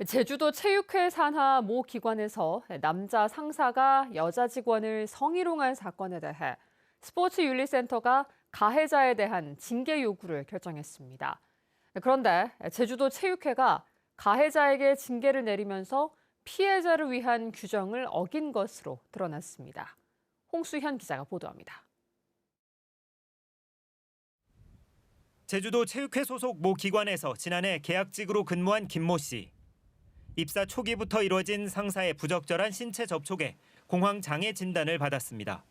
제주도 체육회 산하 모 기관에서 남자 상사가 여자 직원을 성희롱한 사건에 대해 스포츠윤리센터가 가해자에 대한 징계 요구를 결정했습니다. 그런데 제주도 체육회가 가해자에게 징계를 내리면서 피해자를 위한 규정을 어긴 것으로 드러났습니다. 홍수현 기자가 보도합니다. 제주도 체육회 소속 모 기관에서 지난해 계약직으로 근무한 김모 씨. 입사 초기부터 이루어진 상사의 부적절한 신체 접촉에 공황 장애 진단을 받았습니다.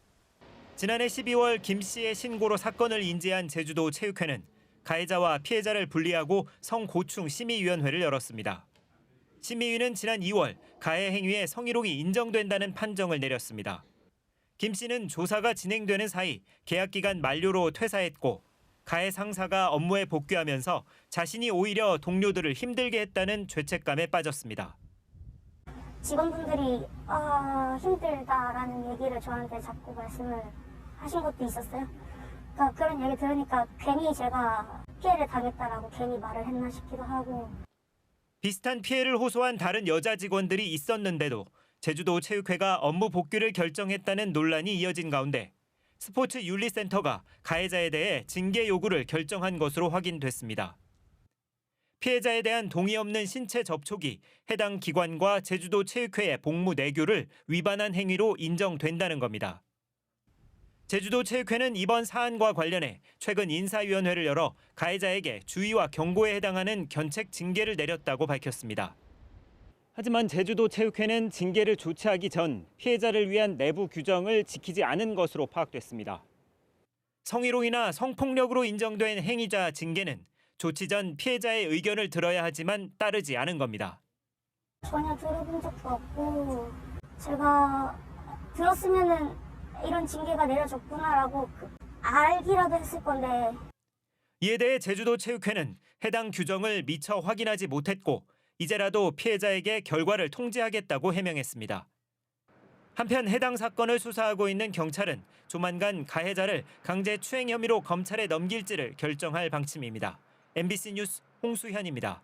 지난해 12월 김 씨의 신고로 사건을 인지한 제주도 체육회는 가해자와 피해자를 분리하고 성고충 심의위원회를 열었습니다. 심의위는 지난 2월 가해 행위에 성희롱이 인정된다는 판정을 내렸습니다. 김 씨는 조사가 진행되는 사이 계약 기간 만료로 퇴사했고 가해 상사가 업무에 복귀하면서 자신이 오히려 동료들을 힘들게 했다는 죄책감에 빠졌습니다. 직원분들이 힘들다라는 얘기를 저한테 자꾸 말씀을 하신 것도 있었어요. 그러니까 그런 얘기 들으니까 괜히 제가 피해를 당했다라고 괜히 말을 했나 싶기도 하고. 비슷한 피해를 호소한 다른 여자 직원들이 있었는데도 제주도 체육회가 업무 복귀를 결정했다는 논란이 이어진 가운데 스포츠윤리센터가 가해자에 대해 징계 요구를 결정한 것으로 확인됐습니다. 피해자에 대한 동의 없는 신체 접촉이 해당 기관과 제주도 체육회의 복무 내규를 위반한 행위로 인정된다는 겁니다. 제주도 체육회는 이번 사안과 관련해 최근 인사위원회를 열어 가해자에게 주의와 경고에 해당하는 견책 징계를 내렸다고 밝혔습니다. 하지만 제주도 체육회는 징계를 조치하기 전 피해자를 위한 내부 규정을 지키지 않은 것으로 파악됐습니다. 성희롱이나 성폭력으로 인정된 행위자 징계는 조치 전 피해자의 의견을 들어야 하지만 따르지 않은 겁니다. 전혀 들어본 적도 없고 제가 들었으면은 이런 징계가 내려졌구나라고 알기라도 했을 건데. 이에 대해 제주도 체육회는 해당 규정을 미처 확인하지 못했고 이제라도 피해자에게 결과를 통지하겠다고 해명했습니다. 한편 해당 사건을 수사하고 있는 경찰은 조만간 가해자를 강제추행 혐의로 검찰에 넘길지를 결정할 방침입니다. MBC 뉴스 홍수현입니다.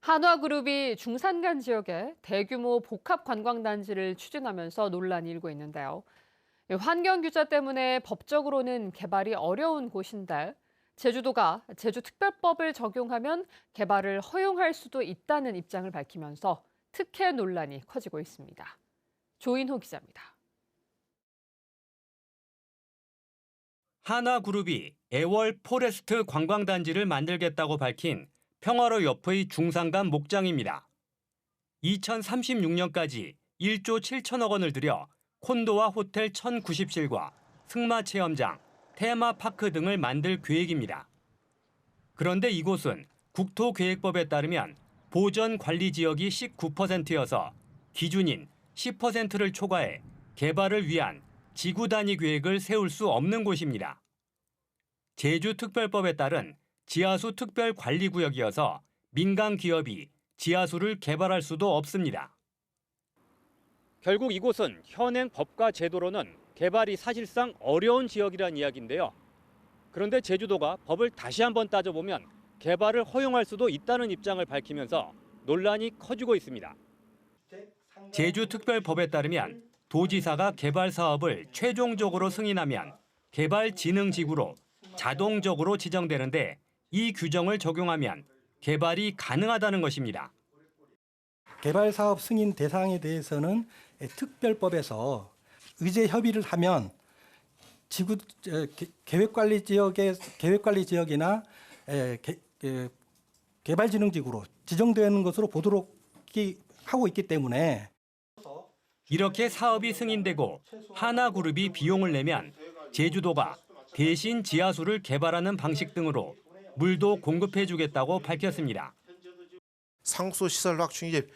한화그룹이 중산간 지역에 대규모 복합관광단지를 추진하면서 논란이 일고 있는데요. 환경규제 때문에 법적으로는 개발이 어려운 곳인데 제주도가 제주특별법을 적용하면 개발을 허용할 수도 있다는 입장을 밝히면서 특혜 논란이 커지고 있습니다. 조인호 기자입니다. 한화그룹이 애월 포레스트 관광단지를 만들겠다고 밝힌 평화로 옆의 중산간 목장입니다. 2036년까지 1조 7천억 원을 들여 콘도와 호텔 1,090실과 승마체험장, 테마파크 등을 만들 계획입니다. 그런데 이곳은 국토계획법에 따르면 보전관리지역이 19%여서 기준인 10%를 초과해 개발을 위한 지구 단위 계획을 세울 수 없는 곳입니다. 제주특별법에 따른 지하수 특별관리구역이어서 민간 기업이 지하수를 개발할 수도 없습니다. 결국 이곳은 현행 법과 제도로는 개발이 사실상 어려운 지역이란 이야기인데요. 그런데 제주도가 법을 다시 한번 따져보면 개발을 허용할 수도 있다는 입장을 밝히면서 논란이 커지고 있습니다. 제주특별법에 따르면 도지사가 개발 사업을 최종적으로 승인하면 개발진흥지구로 자동적으로 지정되는데 이 규정을 적용하면 개발이 가능하다는 것입니다. 개발 사업 승인 대상에 대해서는 특별법에서 의제 협의를 하면 지구 계획관리 지역이나 개발진흥지구로 지정되는 것으로 보도록 하고 있기 때문에 이렇게 사업이 승인되고 한화그룹이 비용을 내면 제주도가 대신 지하수를 개발하는 방식 등으로 물도 공급해 주겠다고 밝혔습니다. 상수 시설 확충이 이제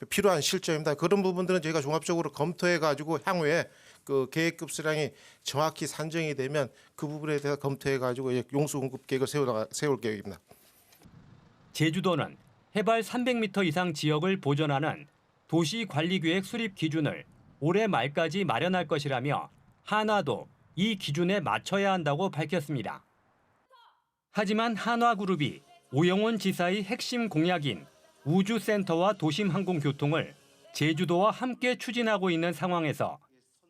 필요한 실정입니다. 그런 부분들은 저희가 종합적으로 검토해가지고 향후에 그 계획급 수량이 정확히 산정이 되면 그 부분에 대해서 검토해가지고 용수 공급 계획을 세울 계획입니다. 제주도는 해발 300m 이상 지역을 보전하는 도시관리계획 수립 기준을 올해 말까지 마련할 것이라며 한화도 이 기준에 맞춰야 한다고 밝혔습니다. 하지만 한화그룹이 오영훈 지사의 핵심 공약인 우주센터와 도심항공교통을 제주도와 함께 추진하고 있는 상황에서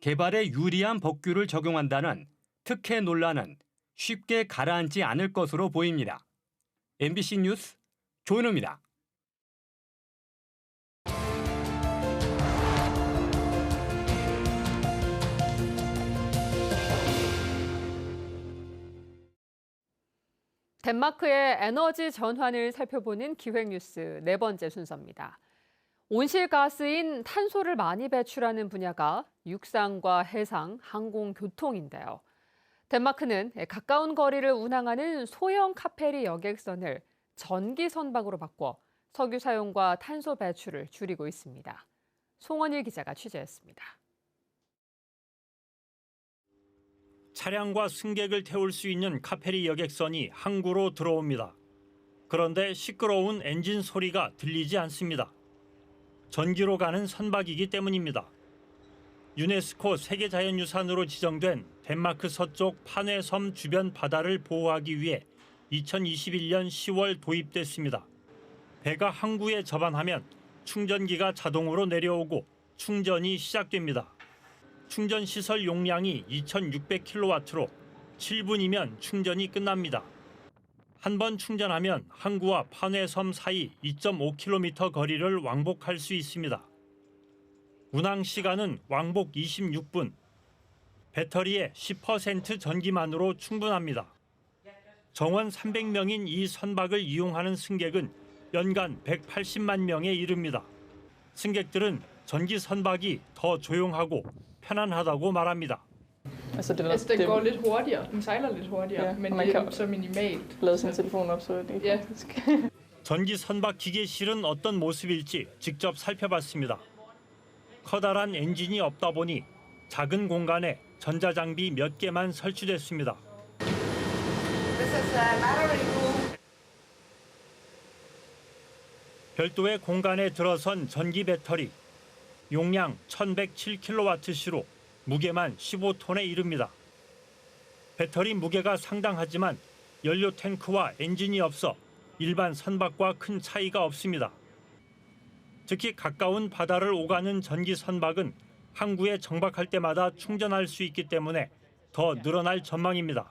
개발에 유리한 법규를 적용한다는 특혜 논란은 쉽게 가라앉지 않을 것으로 보입니다. MBC 뉴스 조은우입니다. 덴마크의 에너지 전환을 살펴보는 기획뉴스 네 번째 순서입니다. 온실가스인 탄소를 많이 배출하는 분야가 육상과 해상, 항공, 교통인데요. 덴마크는 가까운 거리를 운항하는 소형 카페리 여객선을 전기 선박으로 바꿔 석유 사용과 탄소 배출을 줄이고 있습니다. 송원일 기자가 취재했습니다. 차량과 승객을 태울 수 있는 카페리 여객선이 항구로 들어옵니다. 그런데 시끄러운 엔진 소리가 들리지 않습니다. 전기로 가는 선박이기 때문입니다. 유네스코 세계자연유산으로 지정된 덴마크 서쪽 판회섬 주변 바다를 보호하기 위해 2021년 10월 도입됐습니다. 배가 항구에 접안하면 충전기가 자동으로 내려오고 충전이 시작됩니다. 충전 시설 용량이 2,600kW로 7분이면 충전이 끝납니다. 한 번 충전하면 항구와 판회섬 사이 2.5km 거리를 왕복할 수 있습니다. 운항 시간은 왕복 26분. 배터리의 10% 전기만으로 충분합니다. 정원 300명인 이 선박을 이용하는 승객은 연간 180만 명에 이릅니다. 승객들은 전기 선박이 더 조용하고 편안하다고 말합니다. Altså Den går lidt hurtigere. Den sejler lidt hurtigere, Ja, men og man det kan- er så minimalt. lade sin telefon op, så er det Ja. faktisk. 전기 선박 기계실은 어떤 모습일지 직접 살펴봤습니다. 커다란 엔진이 없다 보니 작은 공간에 전자장비 몇 개만 설치됐습니다. 별도의 공간에 들어선 전기 배터리. 용량 1107kW시로 무게만 15톤에 이릅니다. 배터리 무게가 상당하지만 연료 탱크와 엔진이 없어 일반 선박과 큰 차이가 없습니다. 특히 가까운 바다를 오가는 전기 선박은 항구에 정박할 때마다 충전할 수 있기 때문에 더 늘어날 전망입니다.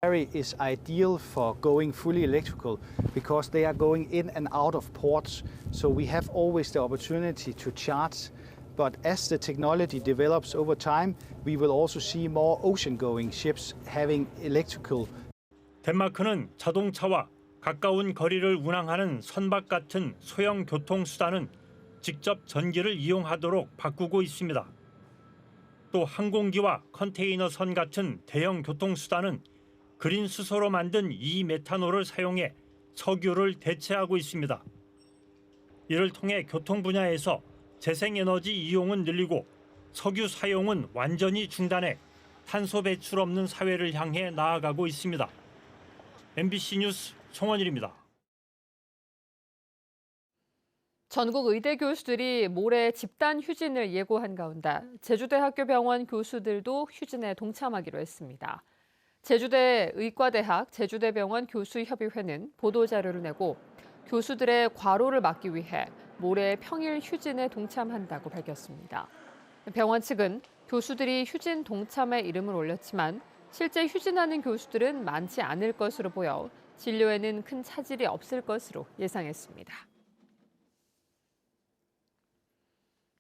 Ferry is ideal for going fully electrical because they are going in and out of ports, so we have always the opportunity to charge. But as the technology develops over time, we will also see more ocean-going ships having electrical. 덴마크는 자동차와 가까운 거리를 운항하는 선박 같은 소형 교통수단은 직접 전기를 이용하도록 바꾸고 있습니다. 또 항공기와 컨테이너선 같은 대형 교통수단은 그린 수소로 만든 이메탄올을 사용해 석유를 대체하고 있습니다. 이를 통해 교통 분야에서 재생에너지 이용은 늘리고 석유 사용은 완전히 중단해 탄소 배출 없는 사회를 향해 나아가고 있습니다. MBC 뉴스 송원일입니다. 전국 의대 교수들이 모레 집단 휴진을 예고한 가운데 제주대학교 병원 교수들도 휴진에 동참하기로 했습니다. 제주대 의과대학 제주대병원 교수협의회는 보도자료를 내고 교수들의 과로를 막기 위해 모레 평일 휴진에 동참한다고 밝혔습니다. 병원 측은 교수들이 휴진 동참에 이름을 올렸지만 실제 휴진하는 교수들은 많지 않을 것으로 보여 진료에는 큰 차질이 없을 것으로 예상했습니다.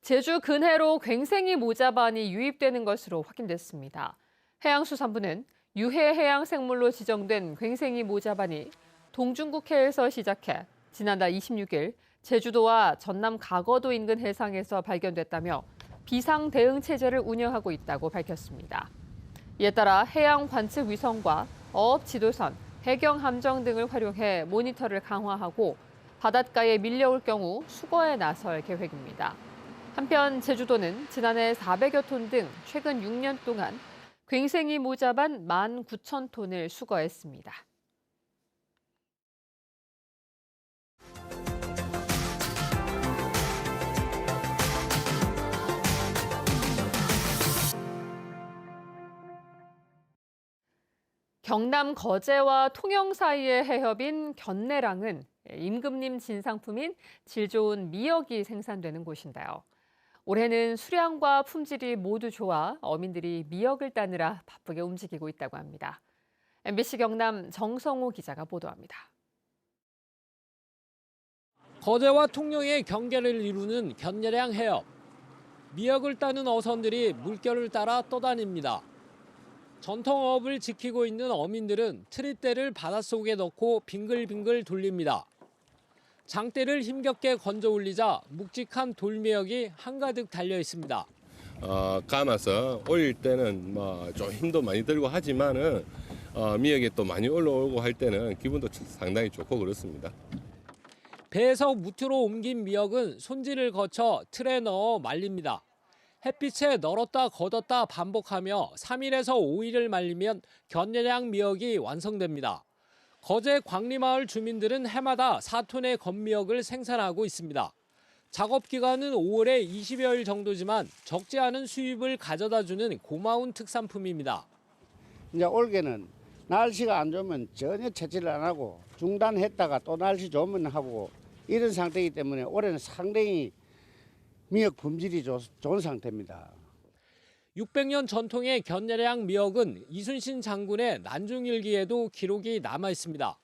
제주 근해로 괭생이 모자반이 유입되는 것으로 확인됐습니다. 해양수산부는 유해 해양생물로 지정된 괭생이 모자반이 동중국해에서 시작해 지난달 26일 제주도와 전남 가거도 인근 해상에서 발견됐다며 비상 대응 체제를 운영하고 있다고 밝혔습니다. 이에 따라 해양 관측 위성과 어업 지도선, 해경 함정 등을 활용해 모니터를 강화하고 바닷가에 밀려올 경우 수거에 나설 계획입니다. 한편 제주도는 지난해 400여 톤 등 최근 6년 동안 괭생이 모자반 19,000톤을 수거했습니다. 경남 거제와 통영 사이의 해협인 견내랑은 임금님 진상품인 질 좋은 미역이 생산되는 곳인데요. 올해는 수량과 품질이 모두 좋아 어민들이 미역을 따느라 바쁘게 움직이고 있다고 합니다. MBC 경남 정성호 기자가 보도합니다. 거제와 통영의 경계를 이루는 견내량 해협. 미역을 따는 어선들이 물결을 따라 떠다닙니다. 전통업을 지키고 있는 어민들은 트릿대를 바닷속에 넣고 빙글빙글 돌립니다. 장대를 힘겹게 건져 올리자 묵직한 돌미역이 한가득 달려 있습니다. 감아서 올릴 때는 좀 힘도 많이 들고 하지만은 미역이 또 많이 올라오고 할 때는 기분도 상당히 좋고 그렇습니다. 배에서 무트로 옮긴 미역은 손질을 거쳐 틀에 넣어 말립니다. 햇빛에 널었다 걷었다 반복하며 3일에서 5일을 말리면 견내량 미역이 완성됩니다. 거제 광리마을 주민들은 해마다 4톤의 건미역을 생산하고 있습니다. 작업 기간은 5월에 20여일 정도지만 적지 않은 수입을 가져다주는 고마운 특산품입니다. 이제 올해는 날씨가 안 좋으면 전혀 채취를 안 하고 중단했다가 또 날씨 좋으면 하고 이런 상태이기 때문에 올해는 상당히 미역 품질이 좋은 상태입니다. 600년 전통의 견내량 미역은 이순신 장군의 난중일기에도 기록이 남아 있습니다.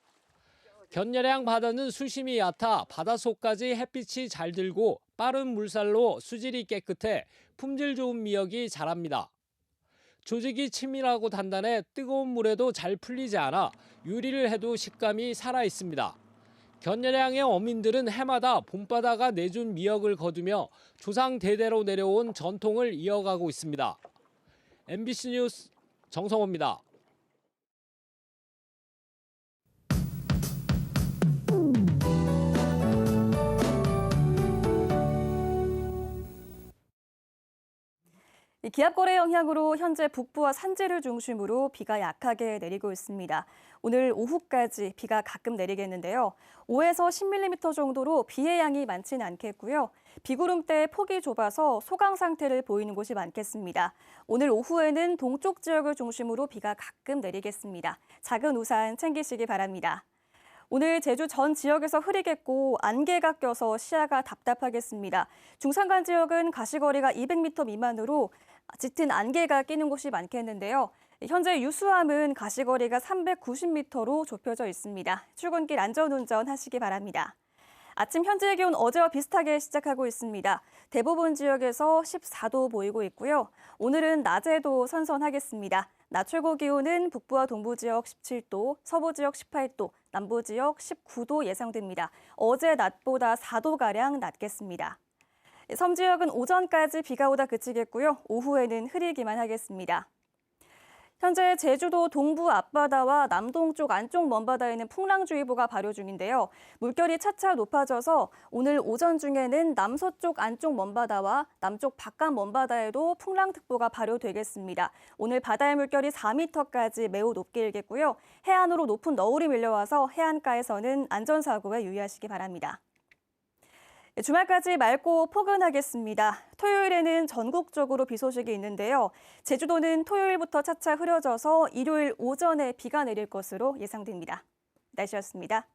견내량 바다는 수심이 얕아 바닷속까지 햇빛이 잘 들고 빠른 물살로 수질이 깨끗해 품질 좋은 미역이 자랍니다. 조직이 치밀하고 단단해 뜨거운 물에도 잘 풀리지 않아 요리를 해도 식감이 살아 있습니다. 견내량의 어민들은 해마다 봄바다가 내준 미역을 거두며 조상 대대로 내려온 전통을 이어가고 있습니다. MBC 뉴스 정성호입니다. 기압 거래 영향으로 현재 북부와 산지를 중심으로 비가 약하게 내리고 있습니다. 오늘 오후까지 비가 가끔 내리겠는데요. 5에서 10mm 정도로 비의 양이 많지는 않겠고요. 비구름대의 폭이 좁아서 소강 상태를 보이는 곳이 많겠습니다. 오늘 오후에는 동쪽 지역을 중심으로 비가 가끔 내리겠습니다. 작은 우산 챙기시기 바랍니다. 오늘 제주 전 지역에서 흐리겠고 안개가 껴서 시야가 답답하겠습니다. 중산간 지역은 가시거리가 200m 미만으로 짙은 안개가 끼는 곳이 많겠는데요. 현재 유수함은 가시거리가 390m로 좁혀져 있습니다. 출근길 안전운전 하시기 바랍니다. 아침 현재 기온 어제와 비슷하게 시작하고 있습니다. 대부분 지역에서 14도 보이고 있고요. 오늘은 낮에도 선선하겠습니다. 낮 최고 기온은 북부와 동부 지역 17도, 서부 지역 18도, 남부 지역 19도 예상됩니다. 어제 낮보다 4도가량 낮겠습니다. 섬 지역은 오전까지 비가 오다 그치겠고요. 오후에는 흐리기만 하겠습니다. 현재 제주도 동부 앞바다와 남동쪽 안쪽 먼바다에는 풍랑주의보가 발효 중인데요. 물결이 차차 높아져서 오늘 오전 중에는 남서쪽 안쪽 먼바다와 남쪽 바깥 먼바다에도 풍랑특보가 발효되겠습니다. 오늘 바다의 물결이 4m까지 매우 높게 일겠고요. 해안으로 높은 너울이 밀려와서 해안가에서는 안전사고에 유의하시기 바랍니다. 주말까지 맑고 포근하겠습니다. 토요일에는 전국적으로 비 소식이 있는데요. 제주도는 토요일부터 차차 흐려져서 일요일 오전에 비가 내릴 것으로 예상됩니다. 날씨였습니다.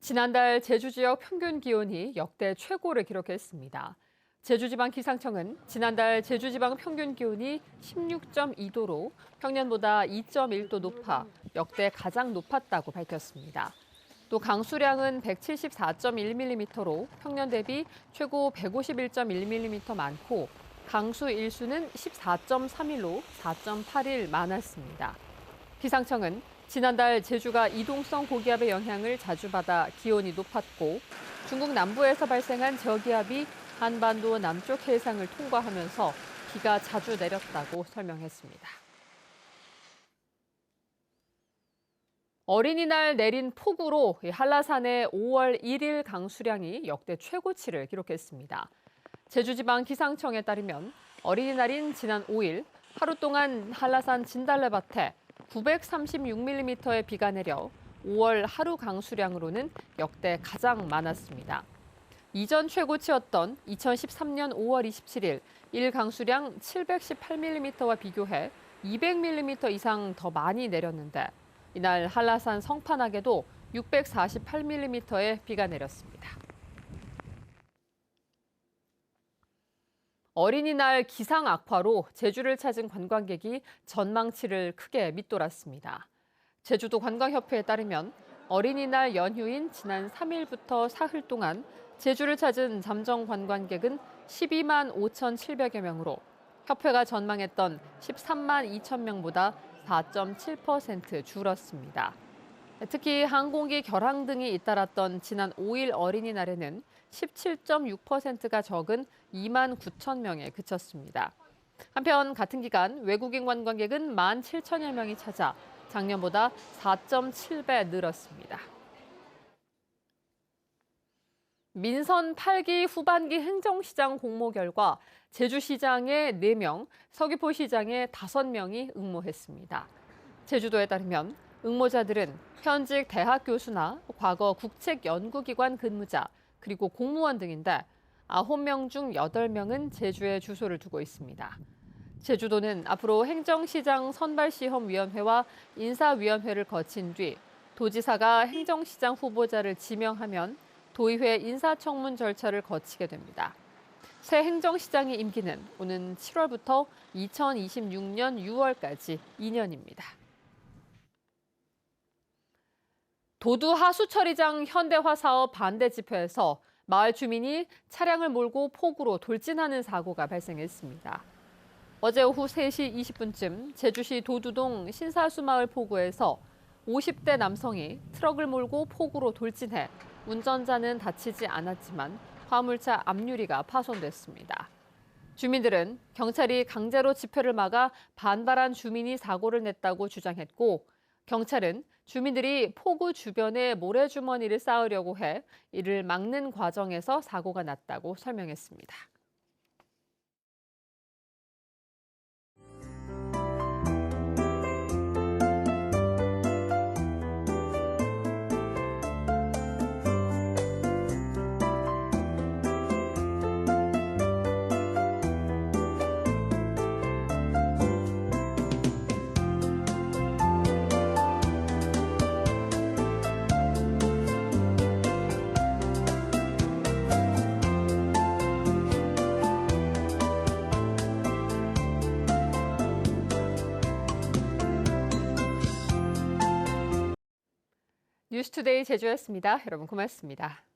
지난달 제주 지역 평균 기온이 역대 최고를 기록했습니다. 제주지방기상청은 지난달 제주지방 평균 기온이 16.2도로 평년보다 2.1도 높아 역대 가장 높았다고 밝혔습니다. 또 강수량은 174.1mm로 평년 대비 최고 151.1mm 많고 강수 일수는 14.3일로 4.8일 많았습니다. 기상청은 지난달 제주가 이동성 고기압의 영향을 자주 받아 기온이 높았고 중국 남부에서 발생한 저기압이 한반도 남쪽 해상을 통과하면서 비가 자주 내렸다고 설명했습니다. 어린이날 내린 폭우로 한라산의 5월 1일 강수량이 역대 최고치를 기록했습니다. 제주지방기상청에 따르면 어린이날인 지난 5일 하루 동안 한라산 진달래밭에 936mm의 비가 내려 5월 하루 강수량으로는 역대 가장 많았습니다. 이전 최고치였던 2013년 5월 27일 일 강수량 718mm와 비교해 200mm 이상 더 많이 내렸는데 이날 한라산 성판악에도 648mm의 비가 내렸습니다. 어린이날 기상 악화로 제주를 찾은 관광객이 전망치를 크게 밑돌았습니다. 제주도 관광협회에 따르면 어린이날 연휴인 지난 3일부터 사흘 동안 제주를 찾은 잠정 관광객은 12만 5,700여 명으로 협회가 전망했던 13만 2천 명보다 4.7% 줄었습니다. 특히 항공기 결항 등이 잇따랐던 지난 5일 어린이날에는 17.6%가 적은 2만 9천 명에 그쳤습니다. 한편 같은 기간 외국인 관광객은 1만 7천여 명이 찾아 작년보다 4.7배 늘었습니다. 민선 8기 후반기 행정시장 공모 결과 제주시장에 4명, 서귀포시장에 5명이 응모했습니다. 제주도에 따르면 응모자들은 현직 대학 교수나 과거 국책연구기관 근무자, 그리고 공무원 등인데 9명 중 8명은 제주에 주소를 두고 있습니다. 제주도는 앞으로 행정시장 선발시험위원회와 인사위원회를 거친 뒤 도지사가 행정시장 후보자를 지명하면 도의회 인사청문 절차를 거치게 됩니다. 새 행정시장의 임기는 오는 7월부터 2026년 6월까지 2년입니다. 도두 하수처리장 현대화 사업 반대 집회에서 마을 주민이 차량을 몰고 폭우로 돌진하는 사고가 발생했습니다. 어제 오후 3시 20분쯤 제주시 도두동 신사수마을 포구에서 50대 남성이 트럭을 몰고 폭우로 돌진해 운전자는 다치지 않았지만 화물차 앞유리가 파손됐습니다. 주민들은 경찰이 강제로 집회를 막아 반발한 주민이 사고를 냈다고 주장했고 경찰은 주민들이 포구 주변에 모래주머니를 쌓으려고 해 이를 막는 과정에서 사고가 났다고 설명했습니다. 뉴스투데이 제주였습니다. 여러분 고맙습니다.